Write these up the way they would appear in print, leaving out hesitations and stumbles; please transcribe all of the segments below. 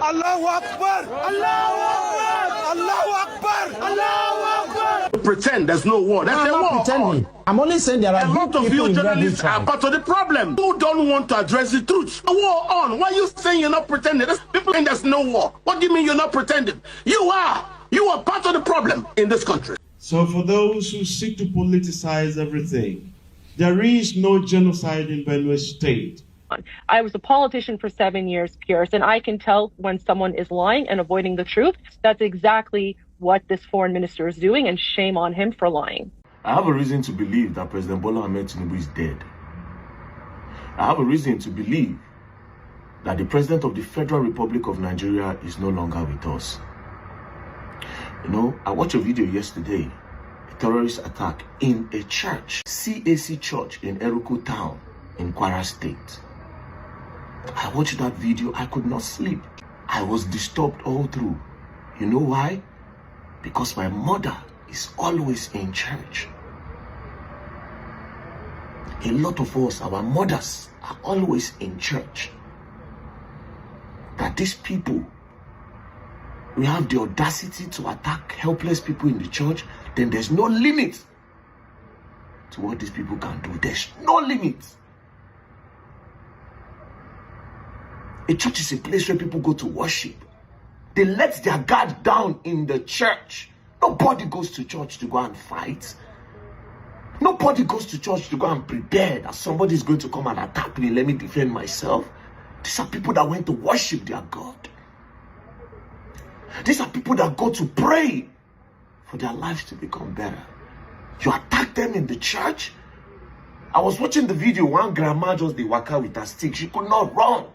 Allahu Akbar! Allahu Akbar! Allahu Akbar! Allahu Akbar! Pretend there's no war. There's a war. Pretending. I'm only saying there are a lot of you journalists are part of the problem. Who don't want to address the truth? A war on. Why are you saying you're not pretending? There's people saying there's no war. What do you mean you're not pretending? You are. You are part of the problem in this country. So for those who seek to politicize everything, there is no genocide in Benue State. I was a politician for 7 years, Pierce, and I can tell when someone is lying and avoiding the truth. That's exactly what this foreign minister is doing, and shame on him for lying. I have a reason to believe that President Bola Ahmed Tinubu is dead. I have a reason to believe that the President of the Federal Republic of Nigeria is no longer with us. You know, I watched a video yesterday, a terrorist attack in a church, CAC church in Eruku town in Kwara State. I watched that video, I could not sleep. I was disturbed all through. You know why? Because my mother is always in church. A lot of us, our mothers, are always in church. That these people, we have the audacity to attack helpless people in the church, then there's no limit to what these people can do. There's no limit. A church is a place where people go to worship. They let their guard down in the church. Nobody goes to church to go and fight. Nobody goes to church to go and prepare that somebody is going to come and attack me. Let me defend myself. These are people that went to worship their God. These are people that go to pray for their lives to become better. You attack them in the church. I was watching the video. One grandma just did waka with her stick. She could not run.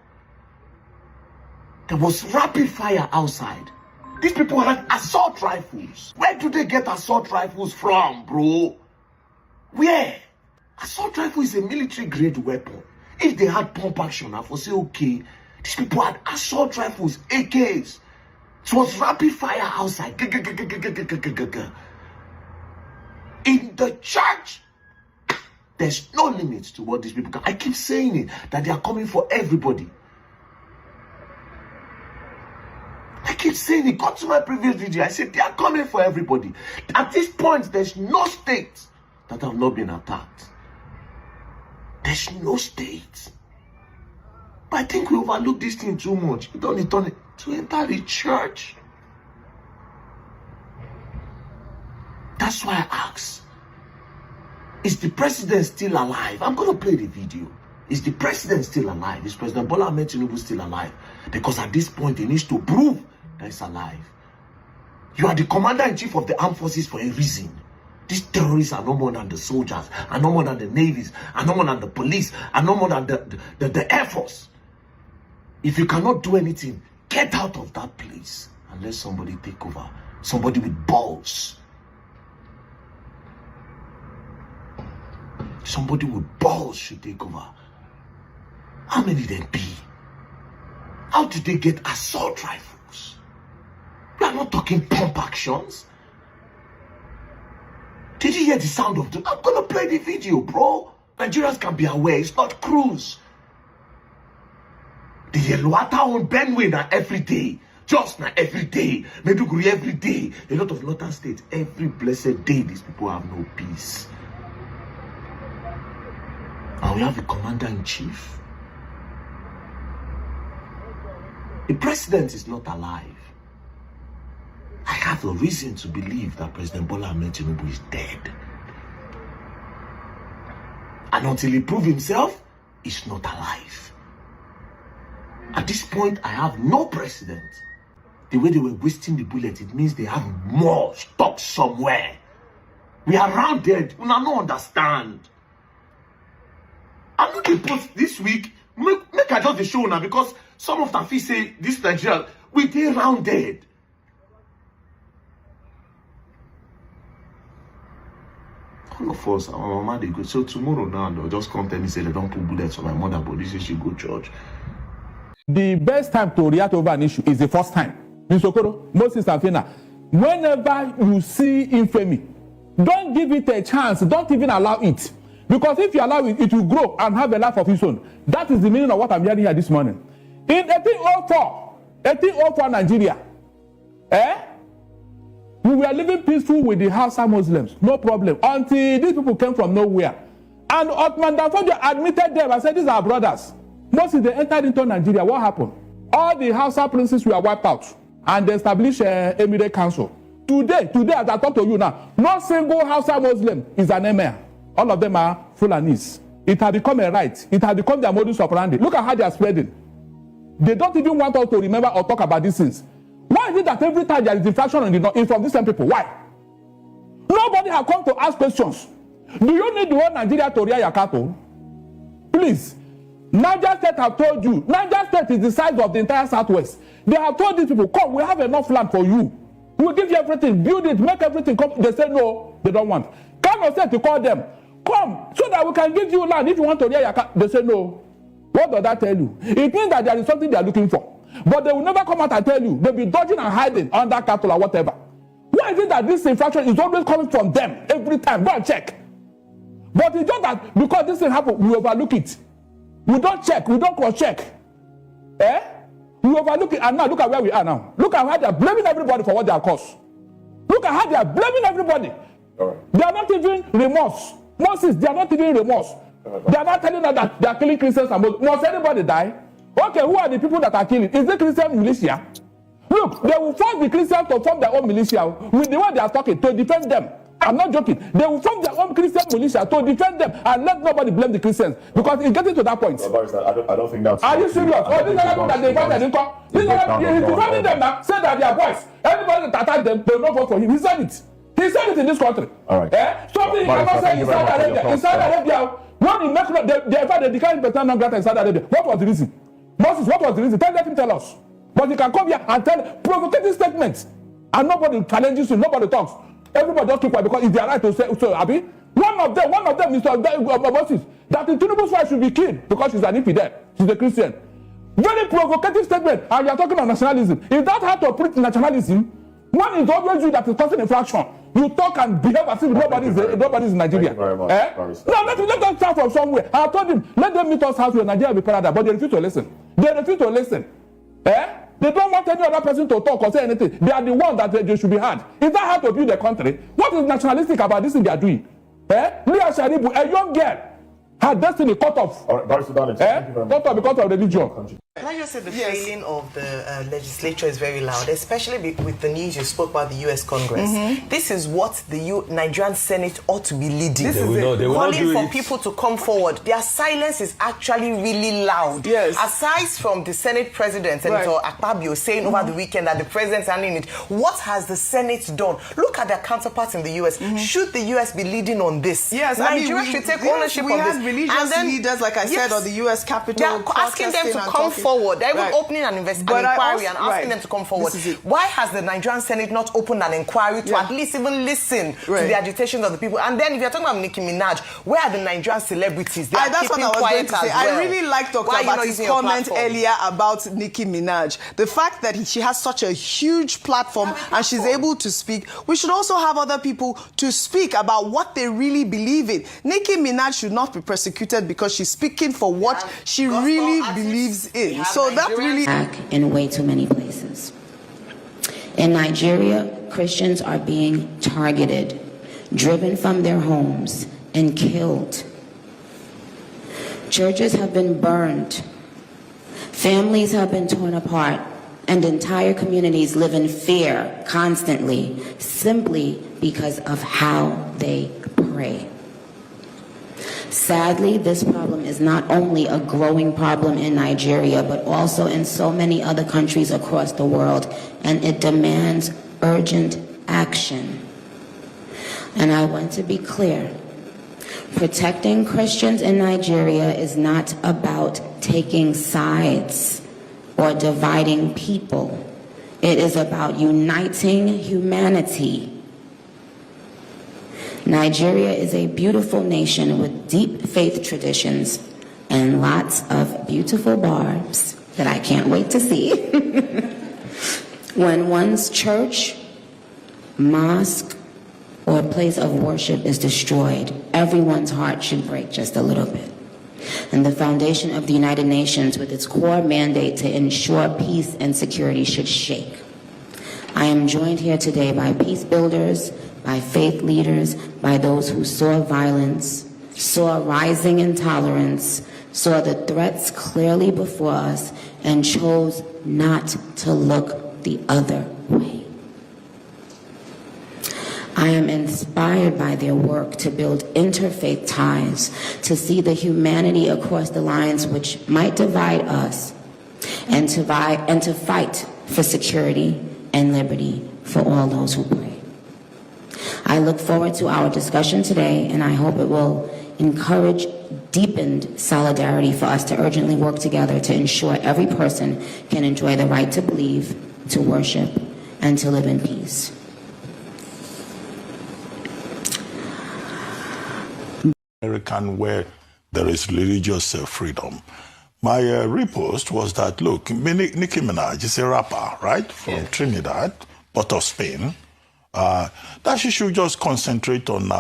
There was rapid fire outside. These people had assault rifles. Where do they get assault rifles from, bro? Where? Assault rifle is a military grade weapon. If they had pump action, I would say, okay, these people had assault rifles, AKs. It was rapid fire outside. In the church, there's no limit to what these people can. I keep saying it, that they are coming for everybody. I keep saying it. Go to my previous video. I said they are coming for everybody. At this point, there's no state that have not been attacked. There's no state. But I think we overlook this thing too much. You don't need to enter the church. That's why I ask, is the president still alive? I'm going to play the video. Is the president still alive? Is President Bola Ahmed Tinubu still alive? Because at this point, he needs to prove that he's alive. You are the commander-in-chief of the armed forces for a reason. These terrorists are no more than the soldiers, are no more than the navies, are no more than the police, are no more than the air force. If you cannot do anything, get out of that place and let somebody take over. Somebody with balls. Somebody with balls should take over. How many there be? How do they get assault rifles? We are not talking pump actions. Did you hear the sound of the... I'm going to play the video, bro. Nigerians can be aware. It's not cruise. The Yeluata on Benue na every day. Just na every day. Meduguri every day. A lot of northern states. Every blessed day, these people have no peace. And we have a commander-in-chief. The president is not alive. I have a reason to believe that President Bola Ahmed Tinubu is dead. And until he proves himself, he's not alive. At this point, I have no precedent. The way they were wasting the bullet, it means they have more stock somewhere. We are around there. We don't understand. I'm not going to post this week. Make I just the show now, because some of them say this Nigeria, we dey rounded. All of us, our mama, they go. So tomorrow now, they'll just come tell me, say they don't put bullets on my mother, but this is she go church. The best time to react over an issue is the first time. Mr. Okoro, Moses and Fina, whenever you see infamy, don't give it a chance. Don't even allow it. Because if you allow it, it will grow and have a life of its own. That is the meaning of what I'm hearing here this morning. In 1804, 1804 Nigeria. We were living peaceful with the Hausa Muslims, no problem, until these people came from nowhere. And Ottoman Danfodio admitted them and said, these are brothers. Mostly they entered into Nigeria. What happened? All the Hausa princes were wiped out and they established Emirate Council. Today, as I talk to you now, no single Hausa Muslim is an emir. All of them are Fulanis. It has become a right. It has become their modus operandi. Look at how they are spreading. They don't even want us to remember or talk about these things. Why is it that every time there is infraction on the north, it's from these same people? Why? Nobody has come to ask questions. Do you need the whole Nigeria to rear your cattle? Please. Niger State have told you. Niger State is the size of the entire Southwest. They have told these people, come, we have enough land for you. We will give you everything, build it, make everything come. They say no, they don't want. Kano said to call them, come, so that we can give you land if you want to rear your cattle. They say no. What does that tell you? It means that there is something they are looking for. But they will never come out and tell you. They'll be dodging and hiding under cattle or whatever. Why is it that this infraction is always coming from them every time? Go and check. But it's just that because this thing happened, we overlook it. We don't check. We don't cross-check. We overlook it. And now look at where we are now. Look at how they are blaming everybody for what they are caused. Look at how they are blaming everybody. Right. They are not even remorse. Moses, they are not even remorse. They are not telling us that they are killing Christians and Muslims. Must anybody die? Okay, who are the people that are killing? Is it Christian militia? Look, they will force the Christians to form their own militia with the way they are talking to defend them. I'm not joking. They will form their own Christian militia to defend them and let nobody blame the Christians because it's getting to that point. I don't think that's. Are you serious? Oh, these are people that they invited in court. He's defending them now. Say that they are boys. Everybody that attacked them, they will not vote for him. He said it. He said it in this country. All right. Something he cannot say in Saudi Arabia. In Saudi Arabia, when he make they declared persona non grata in Saudi Arabia. What was the reason? Moses, what was the reason? Let him tell us. But he can come here and tell provocative statements, and nobody challenges him. Nobody talks. Everybody just keep quiet because it's their right to say so. Abi, one of them, Mr. Moses, that the Tinubu's wife should be killed because she's an infidel. She's a Christian. Very provocative statement, and you are talking about nationalism. Is that how to preach nationalism? One is always you that is causing infraction. You talk and behave as if nobody is in Nigeria. Thank you very much. No, let us start from somewhere. I told him, let them meet us house where Nigeria will be paradise, but they refuse to listen. They refuse to listen. They don't want any other person to talk or say anything. They are the ones that they should be heard. Is that how to build the country? What is nationalistic about this thing they are doing? Leah Sharibu, a young girl, her destiny cut off. All right, cut off because of religion. Can I just say the failing of the legislature is very loud, especially with the news you spoke about the U.S. Congress. This is what the Nigerian Senate ought to be leading. This is calling for people to come forward. Their silence is actually really loud. Yes. Aside from the Senate President, Senator Akpabio, saying over the weekend that the president's handling it, what has the Senate done? Look at their counterparts in the U.S. Should the U.S. be leading on this? Yes, Nigeria should take ownership of this. We had religious leaders, like I said, on the U.S. Capitol. They are asking them to come forward. They're even opening an inquiry and asking them to come forward. Why has the Nigerian Senate not opened an inquiry to at least even listen to the agitations of the people? And then if you're talking about Nicki Minaj, where are the Nigerian celebrities? They are that's keeping what I was quiet going to say. well. I really like Dr. Abati's comment earlier about Nicki Minaj. The fact that she has such a huge platform and she's able to speak, we should also have other people to speak about what they really believe in. Nicki Minaj should not be persecuted because she's speaking for what she really believes in. So that really in way too many places. In Nigeria, Christians are being targeted, driven from their homes, and killed. Churches have been burned. Families have been torn apart, and entire communities live in fear constantly, simply because of how they pray. Sadly, this problem is not only a growing problem in Nigeria, but also in so many other countries across the world, and it demands urgent action. And I want to be clear. Protecting Christians in Nigeria is not about taking sides or dividing people. It is about uniting humanity. Nigeria is a beautiful nation with deep faith traditions and lots of beautiful barbs that I can't wait to see. When one's church, mosque, or place of worship is destroyed, everyone's heart should break just a little bit. and the foundation of the United Nations with its core mandate to ensure peace and security should shake. I am joined here today by peace builders, by faith leaders, by those who saw violence, saw rising intolerance, saw the threats clearly before us, and chose not to look the other way. I am inspired by their work to build interfaith ties, to see the humanity across the lines which might divide us, and to fight for security and liberty for all those who pray. I look forward to our discussion today, and I hope it will encourage deepened solidarity for us to urgently work together to ensure every person can enjoy the right to believe, to worship, and to live in peace. American where there is religious freedom. My repost was that, look, Nicki Minaj is a rapper, right, from Trinidad, but of Spain, that she should just concentrate on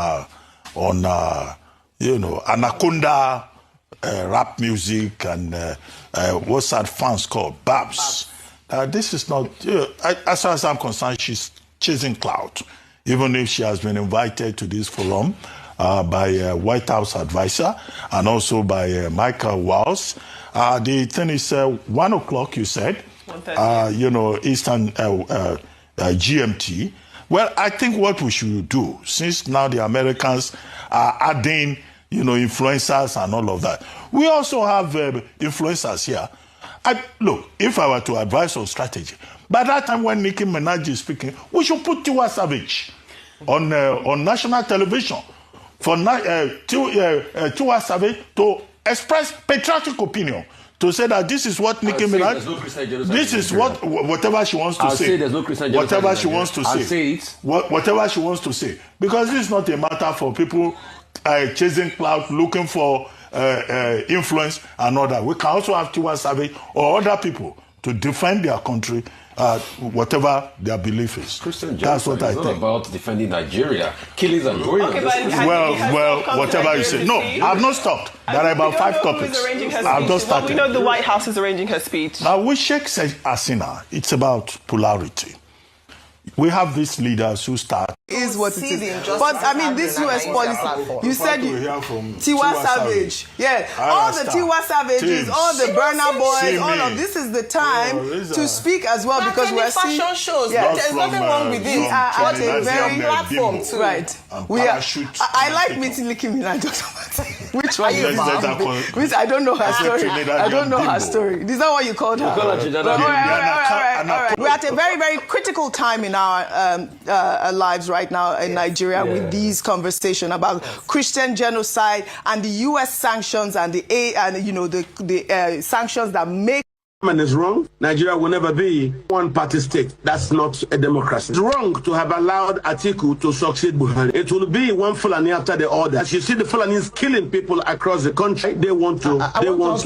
Anaconda rap music and what's that fans called? Babs. This is not, as far as I'm concerned, she's chasing clout, even if she has been invited to this forum by White House advisor and also by Michael Walls. The thing is 1 o'clock, you said, Eastern GMT. Well, I think what we should do, since now the Americans are adding, influencers and all of that, we also have influencers here. Look, if I were to advise on strategy, by that time when Nicki Minaj is speaking, we should put Tiwa Savage on national television for Tiwa Savage to express patriotic opinion, to say that this is what Nicki Minaj, this is whatever she wants to say. There's no Christian whatever she wants to say. Say it. Whatever she wants to say. Because this is not a matter for people chasing clout, looking for influence and all that. We can also have Tiwa Savage or other people to defend their country, whatever their belief is. That's what I think. It's not about defending Nigeria. Killings are going on. Well, whatever you say. No, I've not stopped. There are about 5 topics. I've just started. We know the White House is arranging her speech. Now, with Sheikh Hasina, it's about polarity. We have these leaders who start. Is what it is. But I mean, this US policy, you said Tiwa Savage. Yeah, all the Tiwa Savages, all the Burna Boys, all of this is the time to speak as well, because we're seeing fashion shows. There's nothing wrong with this. We are at a very platform too. Right. We are. I like meeting Nicki Minaj. Which one? Which I don't know her story. I don't know her story. Is that what you called her? All right. We're at a very, very critical time in our lives right now in Nigeria with these conversations about Christian genocide and the U.S. sanctions and the sanctions that make. Is wrong. Nigeria will never be one-party state. That's not a democracy. It's wrong to have allowed Atiku to succeed Buhari. It will be one Fulani after the other. As you see, the Fulanis killing people across the country. They want to. I want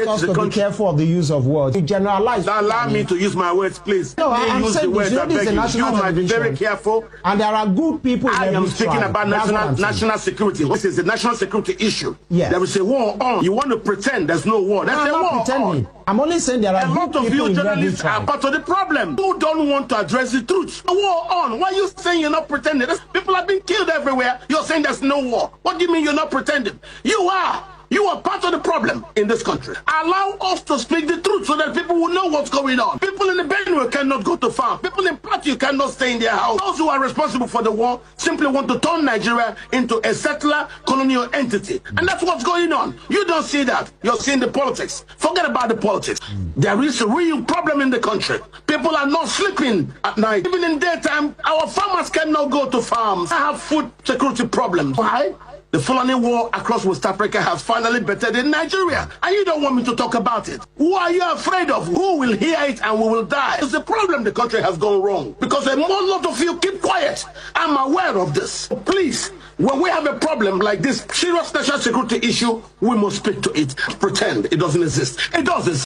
us to be careful of the use of words. You generalize. Allow me to use my words, please. No, I'm saying this is a national television. You might be very careful. And there are good people. I am speaking about national security. This is a national security issue. Yes. There is a war on. You want to pretend there's no war. That's a war on. I'm only saying there are a lot of you journalists are part of the problem who don't want to address the truth. The war on. Why are you saying you're not pretending? People have been killed everywhere. You're saying there's no war. What do you mean you're not pretending? You are. You are part of the problem in this country. Allow us to speak the truth so that people will know what's going on. People in the Benue cannot go to farm. People in Plateau cannot stay in their house. Those who are responsible for the war simply want to turn Nigeria into a settler colonial entity. And that's what's going on. You don't see that. You're seeing the politics. Forget about the politics. There is a real problem in the country. People are not sleeping at night. Even in daytime, our farmers cannot go to farms. I have food security problems. Why? The Fulani war across West Africa has finally bettered in Nigeria. And you don't want me to talk about it. Who are you afraid of? Who will hear it and we will die? It's the problem the country has gone wrong. Because a lot of you keep quiet. I'm aware of this. Please, when we have a problem like this serious national security issue, we must speak to it. Pretend it doesn't exist. It does exist.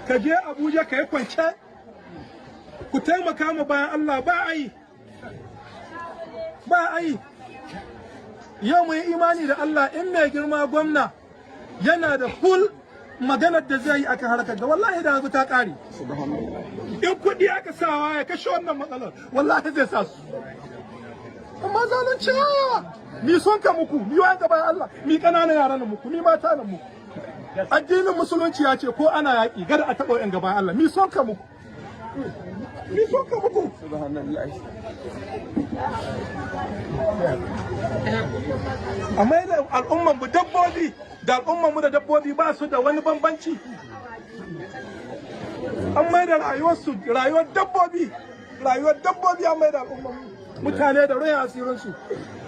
Kaje Abuja kai kwance ku taimaka ma bayan Allah ba ai. Ba ai. Yau mu yi imani da Allah in mai girma gwamna yana da full maganar da zai yi akan harkar da wallahi da ta kare. In kuɗi aka sawa ya kashe wannan matsalar wallahi zai sa su. Amma zalunci mi son ka muku mi wa gaban Allah mi kananan yaran muku mi mata nan muku. Addinin musulunci ya ce ko ana yaƙi gada a taɓa yan gaban Allah mi son ka muku. Mi son ka muku. Amma da al'umman mu dabbobi da al'umman mu da dabbobi ba su da wani bambanci. An mai da rayuwar dabbobi an mai da al'umman mutane da rai asirinsu.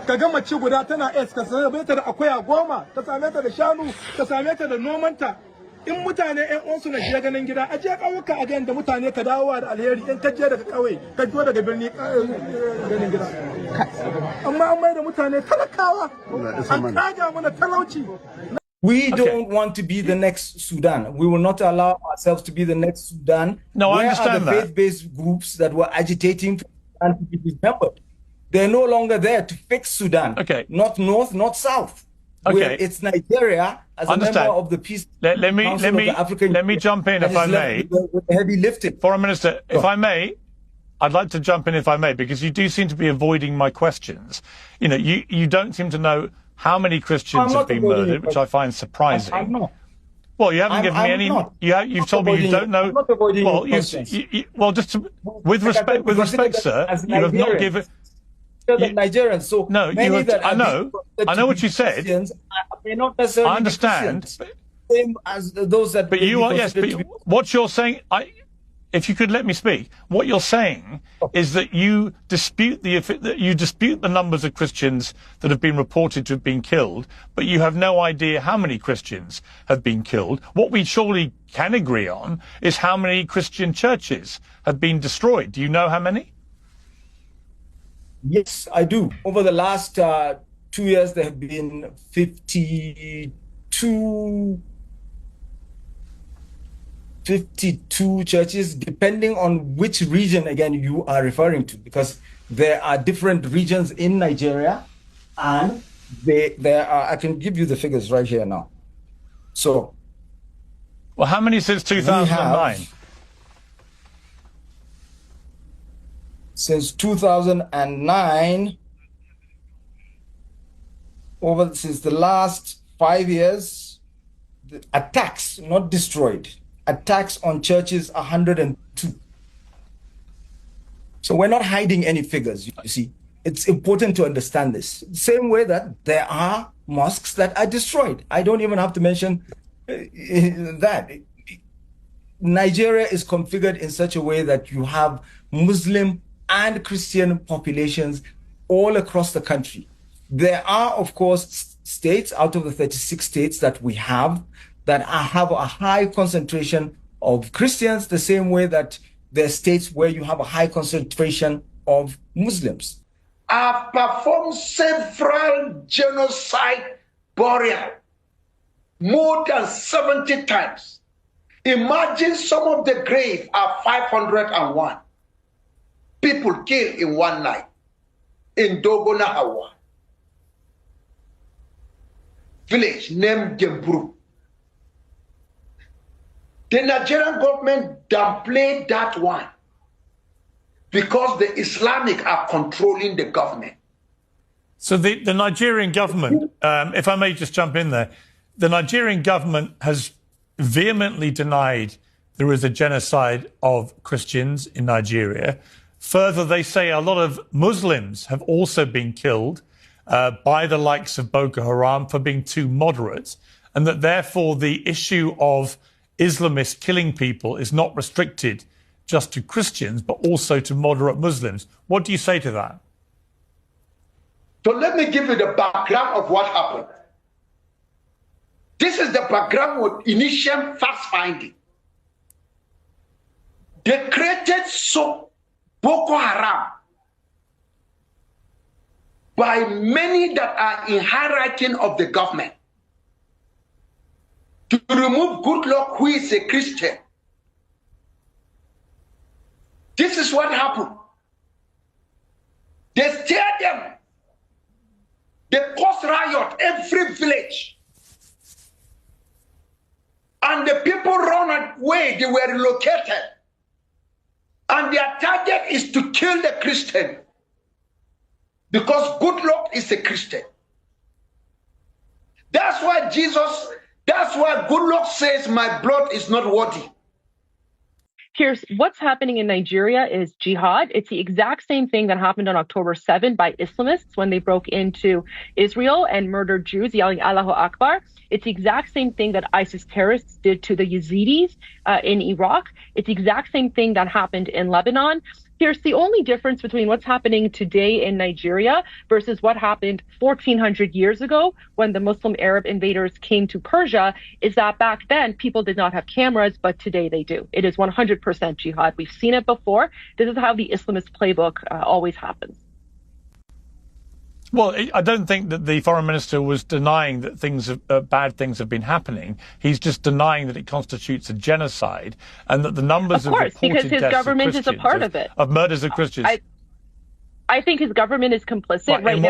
Ka ga mace guda tana ka same ta da akuya 10, ka same ta da shanu, ka same ta da nomanta. In mutane ƴan uwansu na je ganin gida, a je ƙauyuka a ganin da mutane ka dawowa da alheri in ka je daga ƙauye, ka zo daga birni ganin gida. Amma an mai da mutane talakawa, an kaga mana talauci. We don't want to be the next Sudan. We will not allow ourselves to be the next Sudan. No, I Where understand are the faith-based groups that were agitating for Sudan to be dismembered? They're no longer there to fix Sudan. Okay. Not north, not south. Okay. It's Nigeria as a member of the Peace Council of the African Let me jump in if I may. With the heavy lifting. Foreign Minister, if I may, I'd like to jump in if I may, because you do seem to be avoiding my questions. You know, you don't seem to know how many Christians have been murdered, which I find surprising. I'm not. Well, you haven't given me any. You've told me you don't know. Well, well, just with respect, sir, you have not given. Nigerians, so no, you have, I know what you said. May not necessarily I understand. Same as those that. But you are, yes. But what you're saying, if you could let me speak, what you're saying is that you dispute the numbers of Christians that have been reported to have been killed, but you have no idea how many Christians have been killed. What we surely can agree on is how many Christian churches have been destroyed. Do you know how many? Yes, I do. Over the last 2 years, there have been 52 churches, depending on which region, again, you are referring to, because there are different regions in Nigeria, and there are, I can give you the figures right here now. So, well, how many since 2009? Since 2009, since the last 5 years, the attacks, not destroyed, attacks on churches, 102. So we're not hiding any figures, you see. It's important to understand this. Same way that there are mosques that are destroyed. I don't even have to mention that. Nigeria is configured in such a way that you have Muslim and Christian populations all across the country. There are, of course, states out of the 36 states that we have that have a high concentration of Christians, the same way that there are states where you have a high concentration of Muslims. I've performed several genocide burial, more than 70 times. Imagine some of the graves are 501. People killed in one night in Dogona, Hawa. Village named Gemburu. The Nigerian government downplayed that one because the Islamic are controlling the government. So the Nigerian government, if I may just jump in there, the Nigerian government has vehemently denied there is a genocide of Christians in Nigeria. Further, they say a lot of Muslims have also been killed by the likes of Boko Haram for being too moderate, and that therefore the issue of Islamists killing people is not restricted just to Christians, but also to moderate Muslims. What do you say to that? So let me give you the background of what happened. This is the background with initial fact-finding. They created Boko Haram by many that are in hierarchy of the government to remove Goodluck, who is a Christian. This is what happened. They steer them. They cause riot every village. And the people run away. They were relocated. And their target is to kill the Christian. Because Goodluck is a Christian. That's why Goodluck says my blood is not worthy. Here's what's happening in Nigeria is jihad. It's the exact same thing that happened on October 7 by Islamists when they broke into Israel and murdered Jews yelling Allahu Akbar. It's the exact same thing that ISIS terrorists did to the Yazidis in Iraq. It's the exact same thing that happened in Lebanon. Here's the only difference between what's happening today in Nigeria versus what happened 1,400 years ago when the Muslim Arab invaders came to Persia is that back then people did not have cameras, but today they do. It is 100% jihad. We've seen it before. This is how the Islamist playbook always happens. Well, I don't think that the foreign minister was denying that bad things have been happening. He's just denying that it constitutes a genocide and that the numbers of reported because his deaths government of is a part of it. Of murders of Christians. I think his government is complicit. Right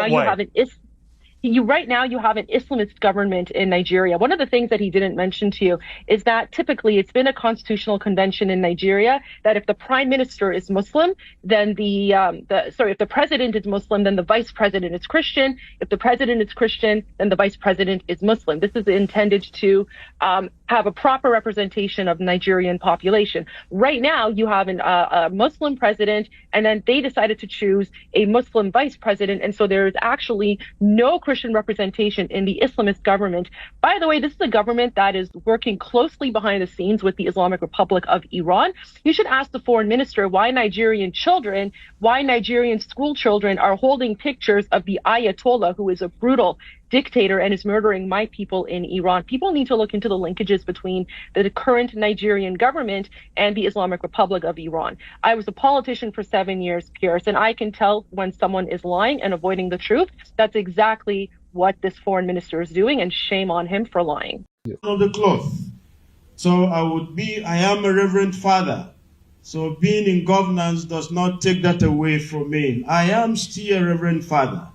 now, you have an Islamist government in Nigeria. One of the things that he didn't mention to you is that typically it's been a constitutional convention in Nigeria that if the prime minister is Muslim, then if the president is Muslim, then the vice president is Christian. If the president is Christian, then the vice president is Muslim. This is intended to have a proper representation of the Nigerian population. Right now, you have a Muslim president, and then they decided to choose a Muslim vice president, and so there is actually no Christian representation in the Islamist government. By the way, this is a government that is working closely behind the scenes with the Islamic Republic of Iran. You should ask the foreign minister why Nigerian school children are holding pictures of the Ayatollah, who is a brutal dictator and is murdering my people in Iran. People need to look into the linkages between the current Nigerian government and the Islamic Republic of Iran. I was a politician for 7 years, Pierce, and I can tell when someone is lying and avoiding the truth. That's exactly what this foreign minister is doing, and shame on him for lying. On the cloth. So I am a reverend father. So being in governance does not take that away from me. I am still a reverend father.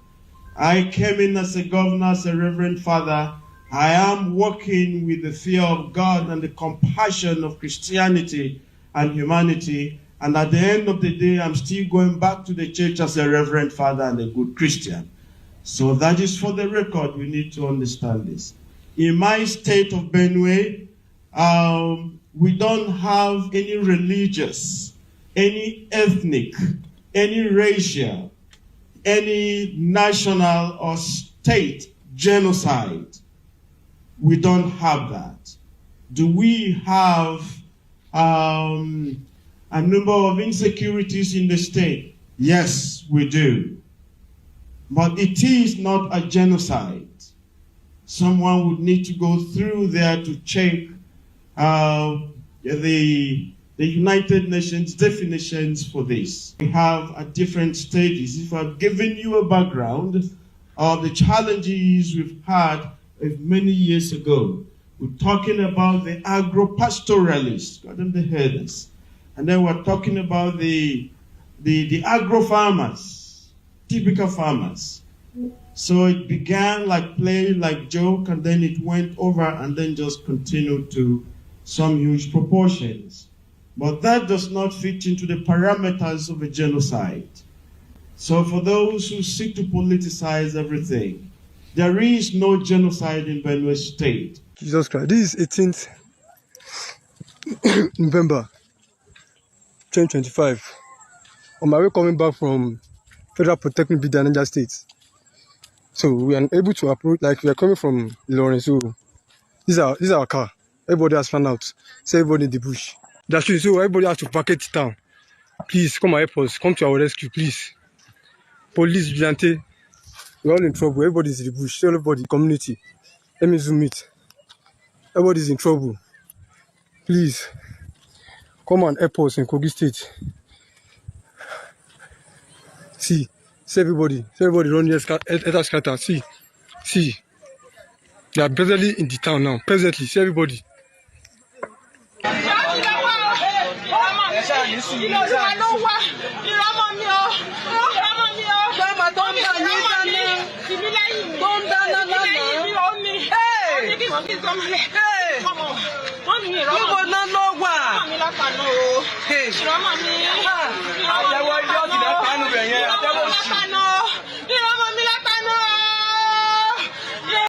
I came in as a governor, as a reverend father. I am working with the fear of God and the compassion of Christianity and humanity. And at the end of the day, I'm still going back to the church as a reverend father and a good Christian. So that is for the record. We need to understand this. In my state of Benue, we don't have any religious, any ethnic, any racial, any national or state genocide. We don't have that. Do we have a number of insecurities in the state? Yes, we do. But it is not a genocide. Someone would need to go through there to check the United Nations definitions for this. We have at different stages. If I've given you a background of the challenges we've had many years ago, we're talking about the agro-pastoralists, got them the herders. And then we're talking about the agro-farmers, typical farmers. So it began like play, like joke, and then it went over and then just continued to some huge proportions. But that does not fit into the parameters of a genocide. So for those who seek to politicize everything, there is no genocide in Benue State. Jesus Christ. This is 18th November 2025. On my way coming back from Federal Protecting Bida, Niger State. So we are able to approach, like we are coming from Lawrence. So this is our car. Everybody has found out. So everybody in the bush. That's true. So everybody has to vacate town. Please come and help us. Come to our rescue, please. Police, vigilante, we're all in trouble. Everybody's in the bush. Everybody, community. Let me zoom it. Everybody's in trouble. Please, come and help us in Kogi State. See everybody. Everybody run here, scatter. See. They are presently in the town now. Presently, see everybody. Jésù yìí sá. Ìlọ́lúwa ló wá. Ìrọ́mọ mi o. Ìrọ́mọ mi o. Bàbá tó ń bá yín dáná. Ìbílẹ̀yìn mi. Tó ń dáná lánàá. Ìbílẹ̀yìn mi ò mi. Ó ní kí wọ́n fi sọmọlẹ̀. Wọ́n ní ìrọ́mọ mi. Níbo náà ló wà? Ìrọ́mọ mi lọ́kànnà o. Ìrọ́mọ mi. Àyẹ̀wò ọjọ́ kìdá pánú bẹ̀ yẹn. Àtẹ́wọ́ sí.